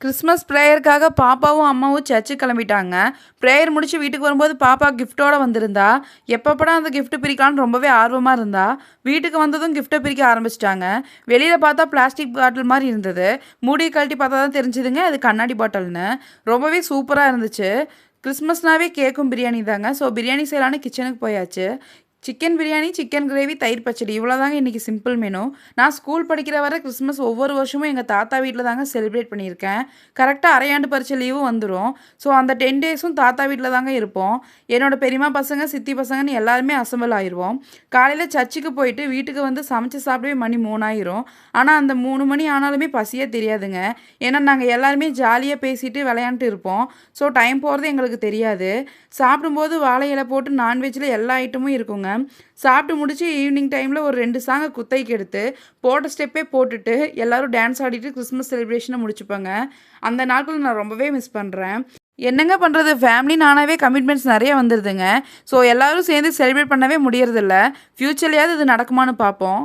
Christmas ப்ரேயருக்காக பாப்பாவும் அம்மாவும் சர்ச்சுக்கு கிளம்பிட்டாங்க. ப்ரேயர் முடிச்சு வீட்டுக்கு வரும்போது பாப்பா கிஃப்ட்டோட வந்திருந்தா. எப்பப்படா அந்த கிஃப்ட் பிரிக்கலான்னு ரொம்பவே ஆர்வமா இருந்தா. வீட்டுக்கு வந்ததும் கிஃப்ட்டை பிரிக்க ஆரம்பிச்சிட்டாங்க. வெளியில பார்த்தா பிளாஸ்டிக் பாட்டில் மாதிரி இருந்தது. மூடியை கழட்டி பார்த்தா தான் தெரிஞ்சுதுங்க அது கண்ணாடி பாட்டில்னு. ரொம்பவே சூப்பராக இருந்துச்சு. கிறிஸ்மஸ்னாவே கேக்கும் பிரியாணி தாங்க. ஸோ பிரியாணி செய்யலான்னு கிச்சனுக்கு போயாச்சு. சிக்கன் பிரியாணி, சிக்கன் கிரேவி, தயிர் பச்சடி இவ்வளோதாங்க இன்றைக்கி சிம்பிள் மெனு. நான் ஸ்கூல் படிக்கிற வரை கிறிஸ்மஸ் ஒவ்வொரு வருஷமும் எங்கள் தாத்தா வீட்டில் தாங்க செலிப்ரேட் பண்ணியிருக்கேன். கரெக்டாக அரையாண்டு பரீட்சை லீவும் வந்துடும். ஸோ அந்த 10 டேஸும் தாத்தா வீட்டில் தாங்க இருப்போம். என்னோடய பெரியம்மா பசங்க, சித்தி பசங்கன்னு எல்லாருமே அசம்பிள் ஆயிடுவோம். காலையில் சர்ச்சுக்கு போயிட்டு வீட்டுக்கு வந்து சமைச்சு சாப்பிடவே மணி 3 ஆயிரும். ஆனால் அந்த 3 மணி ஆனாலுமே பசியே தெரியாதுங்க. ஏன்னா நாங்கள் எல்லாருமே ஜாலியாக பேசிட்டு விளையாண்டுட்டு இருப்போம். ஸோ டைம் போகிறது எங்களுக்கு தெரியாது. சாப்பிடும்போது வாழை இலை போட்டு நான்வெஜ்ஜில் எல்லா ஐட்டமும் இருக்குங்க. சாப்பிட்டு முடிச்சு ஈவினிங் டைமில் ஒரு 2 சாங்கை குத்தைக்கு எடுத்து போட்ட ஸ்டெப்பே போட்டுட்டு எல்லோரும் டான்ஸ் ஆடிட்டு கிறிஸ்மஸ் செலிப்ரேஷனை முடிச்சுப்பாங்க. அந்த நாட்கள் நான் ரொம்பவே மிஸ் பண்ணுறேன். என்னங்க பண்ணுறது, ஃபேமிலி நானாவே கமிட்மெண்ட்ஸ் நிறைய வந்துடுதுங்க. ஸோ எல்லோரும் சேர்ந்து செலிப்ரேட் பண்ணவே முடியறதில்ல. ஃப்யூச்சர்லையாவது இது நடக்குமான்னு பார்ப்போம்.